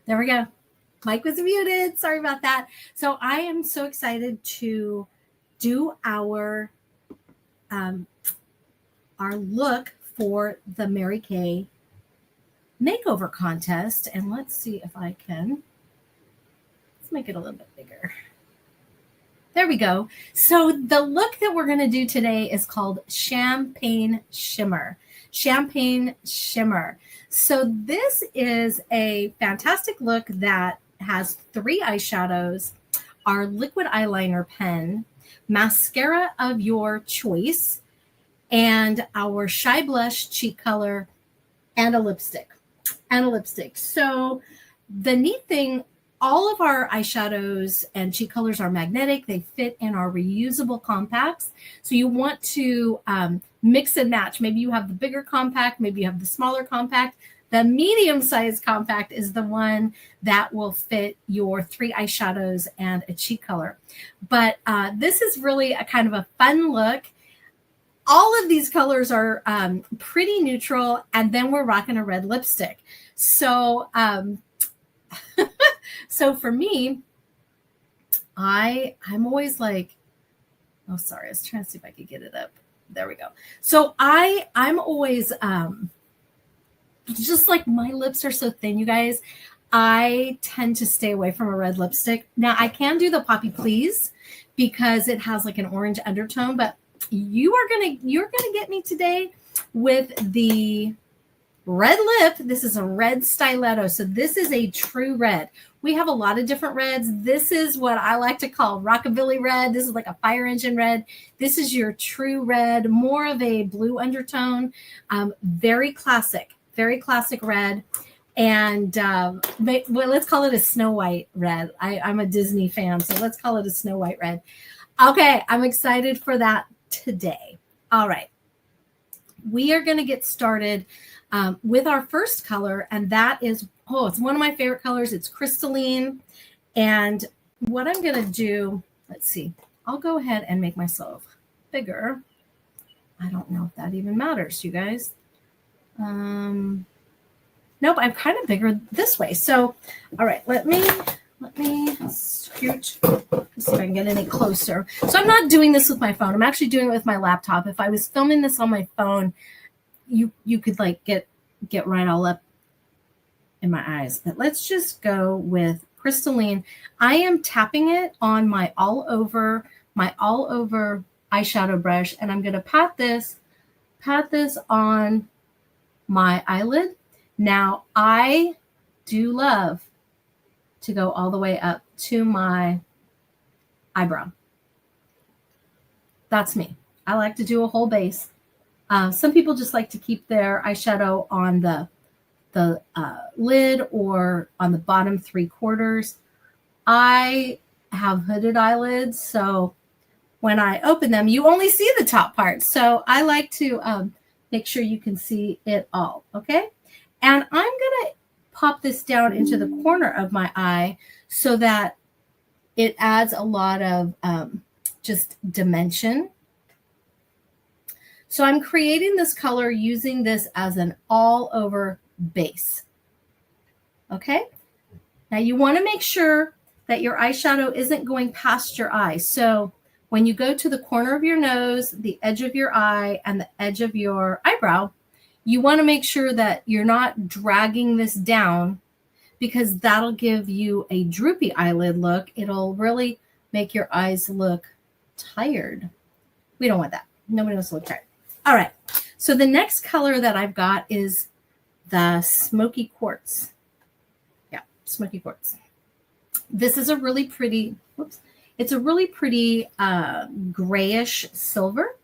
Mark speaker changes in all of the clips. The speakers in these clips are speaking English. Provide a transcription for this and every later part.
Speaker 1: There we go. Mike was muted. Sorry about that. So I am so excited to do our look for the Mary Kay makeover contest. And let's see if I can. Let's make it a little bit bigger. There we go. So the look that we're going to do today is called Champagne Shimmer. Champagne Shimmer. So this is a fantastic look that has 3 eyeshadows, our liquid eyeliner pen, mascara of your choice, and our Shy Blush cheek color, and a lipstick. So the neat thing, all of our eyeshadows and cheek colors are magnetic. They fit in our reusable compacts. So you want to mix and match. Maybe you have the bigger compact, maybe you have the smaller compact. The medium-sized compact is the one that will fit your 3 eyeshadows and a cheek color. But this is really a kind of a fun look. All of these colors are pretty neutral, and then we're rocking a red lipstick. So, so for me, I'm always like, oh, sorry, I was trying to see if I could get it up. There we go. So I'm always, just like my lips are so thin, you guys, I tend to stay away from a red lipstick. Now I can do the Poppy Please because it has like an orange undertone, but you're gonna get me today with the red lip. This is a red stiletto. So this is a true red. We have a lot of different reds. This is what I like to call rockabilly red. This is like a fire engine red. This is your true red, more of a blue undertone. Very classic red. And let's call it a Snow White red. I'm a Disney fan, so let's call it a Snow White red. Okay, I'm excited for that today. All right. We are going to get started with our first color, and that is, it's one of my favorite colors. It's crystalline. And what I'm going to do, let's see, I'll go ahead and make myself bigger. I don't know if that even matters, you guys. Nope, I'm kind of bigger this way. So, all right, let me scoot. Let's see if I can get any closer. So I'm not doing this with my phone. I'm actually doing it with my laptop. If I was filming this on my phone, you could like get right all up in my eyes. But let's just go with crystalline. I am tapping it on my all over eyeshadow brush, and I'm going to pat this on my eyelid. Now I do love to go all the way up to my eyebrow. That's me. I like to do a whole base. Some people just like to keep their eyeshadow on the lid or on the bottom 3/4. I have hooded eyelids, so when I open them, you only see the top part. So I like to make sure you can see it all, okay? And I'm going to pop this down into the corner of my eye so that it adds a lot of just dimension. So I'm creating this color using this as an all-over base. Okay? Now you want to make sure that your eyeshadow isn't going past your eye. So when you go to the corner of your nose, the edge of your eye, and the edge of your eyebrow, you want to make sure that you're not dragging this down, because that'll give you a droopy eyelid look. It'll really make your eyes look tired. We don't want that. Nobody wants to look tired. All right. So the next color that I've got is the Smoky Quartz. Yeah, Smoky Quartz. This is a really pretty, it's a really pretty grayish silver.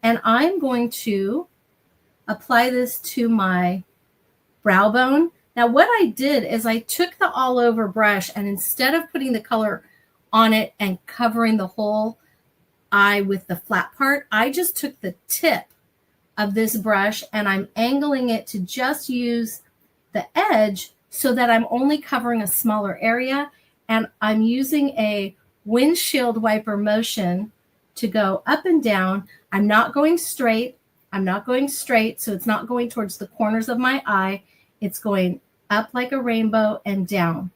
Speaker 1: And I'm going to apply this to my brow bone. Now what I did is I took the all over brush, and instead of putting the color on it and covering the whole eye with the flat part, I just took the tip of this brush and I'm angling it to just use the edge so that I'm only covering a smaller area, and I'm using a windshield wiper motion to go up and down. I'm not going straight, so it's not going towards the corners of my eye. It's going up like a rainbow and down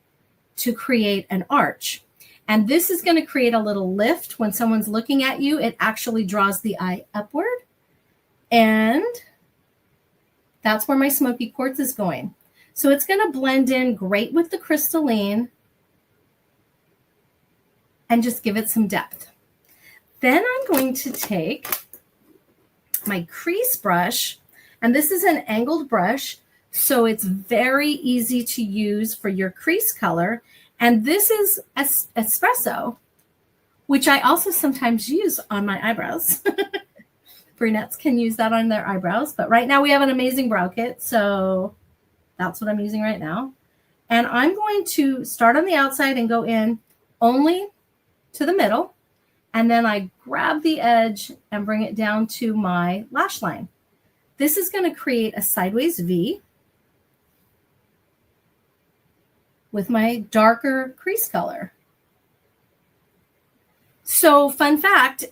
Speaker 1: to create an arch. And this is going to create a little lift. When someone's looking at you, it actually draws the eye upward. And that's where my smoky quartz is going. So it's going to blend in great with the crystalline and just give it some depth. Then I'm going to take my crease brush, and this is an angled brush, so it's very easy to use for your crease color. And this is espresso, which I also sometimes use on my eyebrows. Brunettes can use that on their eyebrows, but right now we have an amazing brow kit, so that's what I'm using right now. And I'm going to start on the outside and go in only to the middle, and then I grab the edge and bring it down to my lash line. This is going to create a sideways V with my darker crease color. So fun fact,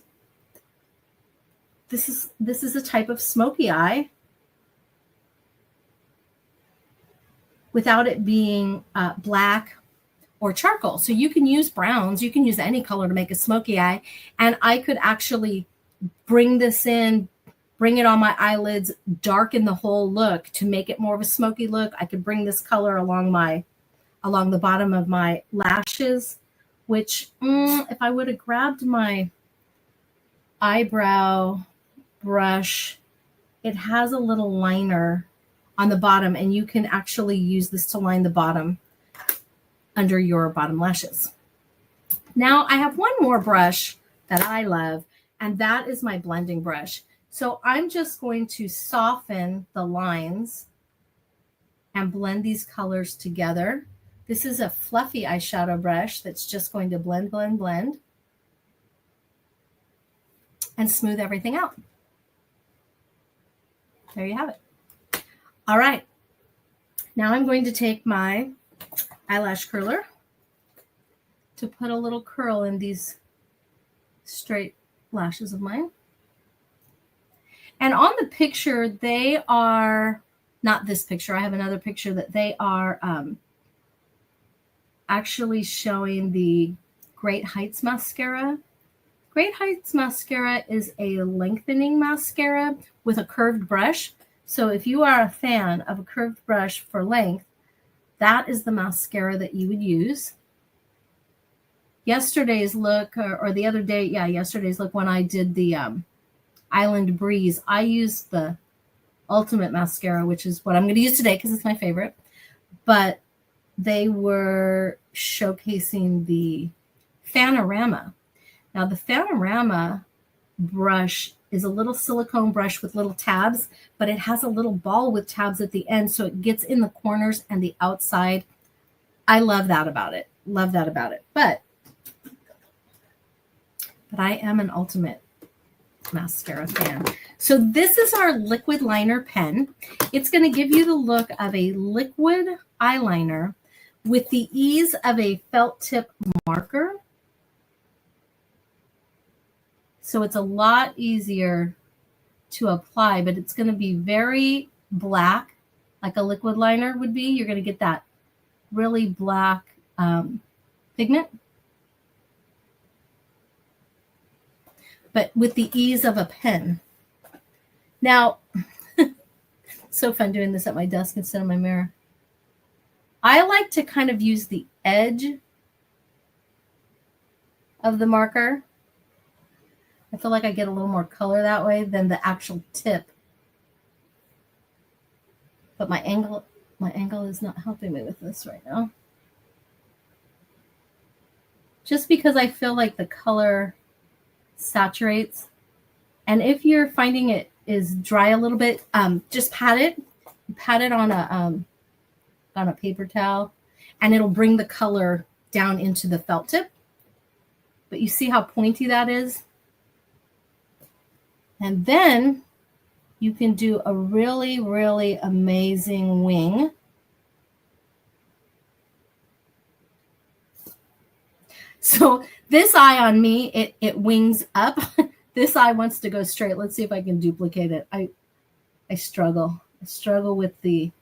Speaker 1: this is a type of smoky eye without it being black or charcoal. So you can use browns, you can use any color to make a smoky eye. And I could actually bring this in, bring it on my eyelids, darken the whole look to make it more of a smoky look. I could bring this color along the bottom of my lashes, which if I would have grabbed my eyebrow brush, it has a little liner on the bottom, and you can actually use this to line the bottom under your bottom lashes. Now I have one more brush that I love, and that is my blending brush. So I'm just going to soften the lines and blend these colors together. This is a fluffy eyeshadow brush that's just going to blend, blend, blend, and smooth everything out. There you have it. All right. Now I'm going to take my eyelash curler to put a little curl in these straight lashes of mine. And on the picture, they are, not this picture, I have another picture that they are actually showing the Great Heights mascara. Great Heights mascara is a lengthening mascara with a curved brush. So if you are a fan of a curved brush for length, that is the mascara that you would use. Yesterday's look, or the other day, yesterday's look when I did the Island Breeze, I used the Ultimate mascara, which is what I'm going to use today because it's my favorite. But they were showcasing the Fanorama. Now, the Fanorama brush is a little silicone brush with little tabs, but it has a little ball with tabs at the end, so it gets in the corners and the outside. I love that about it. Love that about it. But I am an Ultimate mascara fan. So this is our liquid liner pen. It's going to give you the look of a liquid eyeliner with the ease of a felt tip marker. So it's a lot easier to apply, but it's going to be very black, like a liquid liner would be. You're going to get that really black pigment, but with the ease of a pen. Now, so fun doing this at my desk instead of my mirror. I like to kind of use the edge of the marker. I feel like I get a little more color that way than the actual tip. But my angle is not helping me with this right now. Just because I feel like the color saturates. And if you're finding it is dry a little bit, just pat it. Pat it on a paper towel, and it'll bring the color down into the felt tip. But you see how pointy that is? And then you can do a really, really amazing wing. So this eye on me, it wings up. This eye wants to go straight. Let's see if I can duplicate it. I struggle. I struggle with the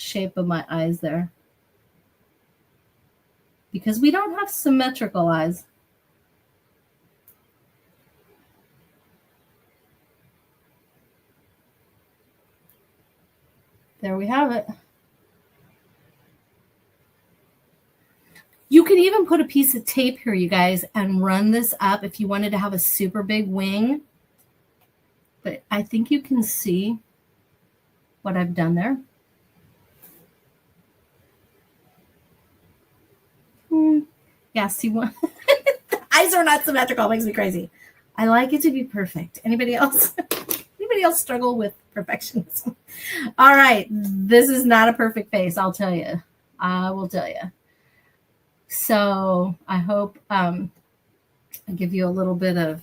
Speaker 1: shape of my eyes there. Because we don't have symmetrical eyes. There we have it. You could even put a piece of tape here, you guys, and run this up if you wanted to have a super big wing. But I think you can see what I've done there. Yeah, see what? Eyes are not symmetrical. It makes me crazy. I like it to be perfect. Anybody else? Anybody else struggle with perfectionism? All right. This is not a perfect face, I'll tell you. I will tell you. So I hope I give you a little bit of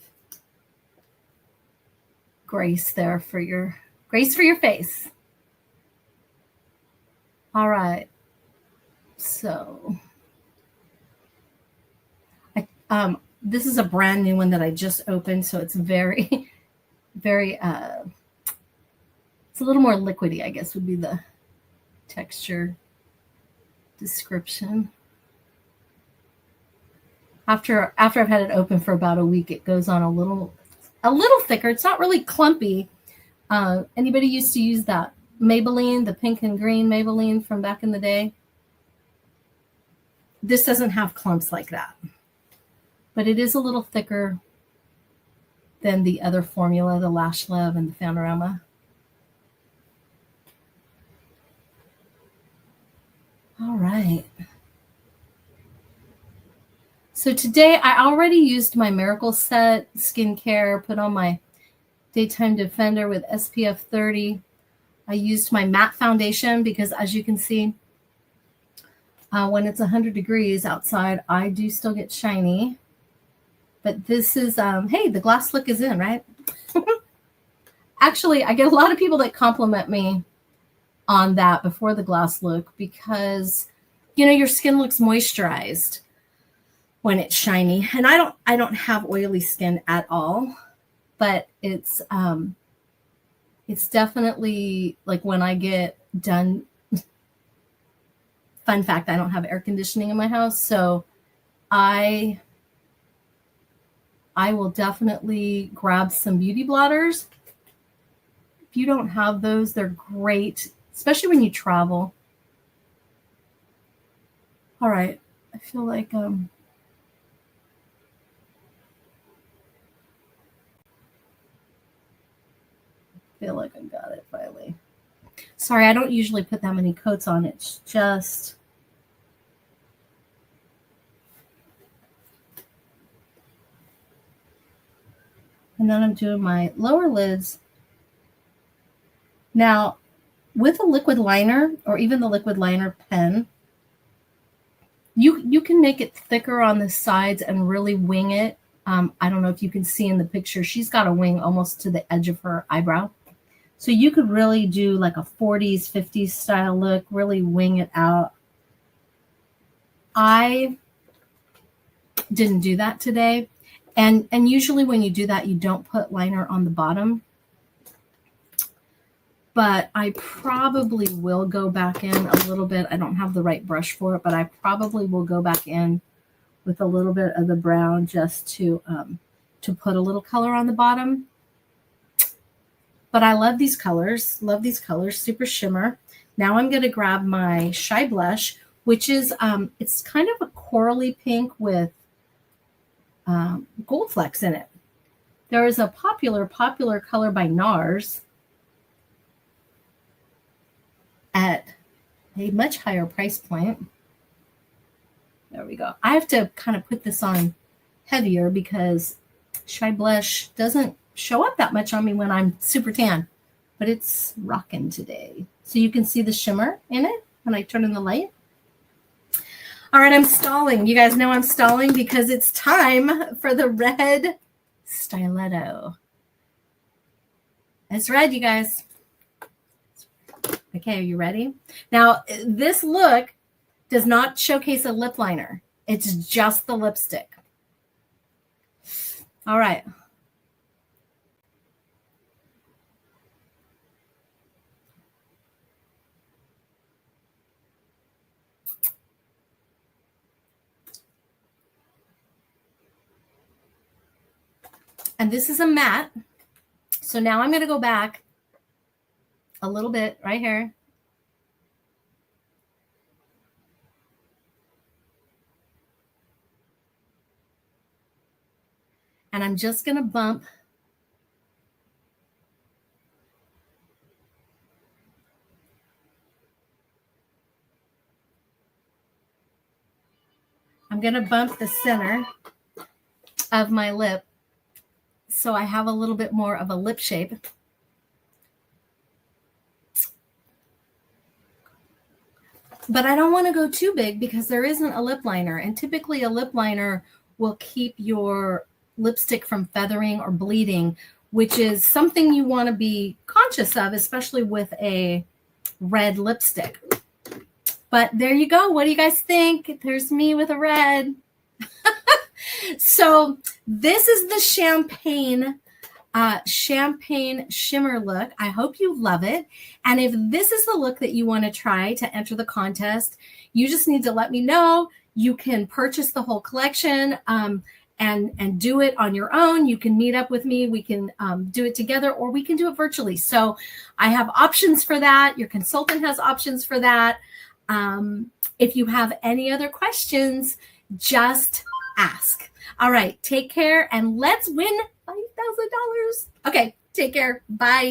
Speaker 1: grace there for your face. All right. So this is a brand new one that I just opened, so it's very, very, it's a little more liquidy, I guess would be the texture description. After I've had it open for about a week, it goes on a little thicker. It's not really clumpy. Anybody used to use that Maybelline, the pink and green Maybelline from back in the day? This doesn't have clumps like that, but it is a little thicker than the other formula, the Lash Love and the Panorama. All right. So today I already used my Miracle Set skincare, put on my Daytime Defender with SPF 30. I used my matte foundation because, as you can see, when it's 100 degrees outside, I do still get shiny. But this is, hey, the glass look is in, right? Actually, I get a lot of people that compliment me on that before the glass look because, you know, your skin looks moisturized when it's shiny. And I don't have oily skin at all, but it's definitely like when I get done. Fun fact, I don't have air conditioning in my house, so I will definitely grab some beauty blotters. If you don't have those, they're great, especially when you travel. All right, I feel like I got it finally. Sorry, I don't usually put that many coats on. It's just and then I'm doing my lower lids. Now, with a liquid liner or even the liquid liner pen, you can make it thicker on the sides and really wing it. I don't know if you can see in the picture, she's got a wing almost to the edge of her eyebrow. So you could really do like a 40s, 50s style look, really wing it out. I didn't do that today. And usually when you do that, you don't put liner on the bottom. But I probably will go back in a little bit. I don't have the right brush for it, but I probably will go back in with a little bit of the brown just to put a little color on the bottom. But I love these colors, super shimmer. Now I'm going to grab my Shy Blush, which is, it's kind of a corally pink with gold flecks in it. There is a popular color by NARS at a much higher price point. There we go. I have to kind of put this on heavier because Shy Blush doesn't show up that much on me when I'm super tan, but it's rocking today. So you can see the shimmer in it when I turn on the light. All right, I'm stalling. You guys know I'm stalling because it's time for the red stiletto. It's red, you guys. Okay, are you ready? Now, this look does not showcase a lip liner. It's just the lipstick. All right. And this is a matte. So now I'm going to go back a little bit right here. And I'm just going to bump the center of my lip so I have a little bit more of a lip shape. But I don't want to go too big because there isn't a lip liner. And typically a lip liner will keep your lipstick from feathering or bleeding, which is something you want to be conscious of, especially with a red lipstick. But there you go. What do you guys think? There's me with a red. So this is the champagne shimmer look. I hope you love it. And if this is the look that you want to try to enter the contest, you just need to let me know. You can purchase the whole collection and do it on your own. You can meet up with me. We can do it together, or we can do it virtually. So I have options for that. Your consultant has options for that. If you have any other questions, just ask. All right, take care and let's win $5,000. Okay, take care. Bye.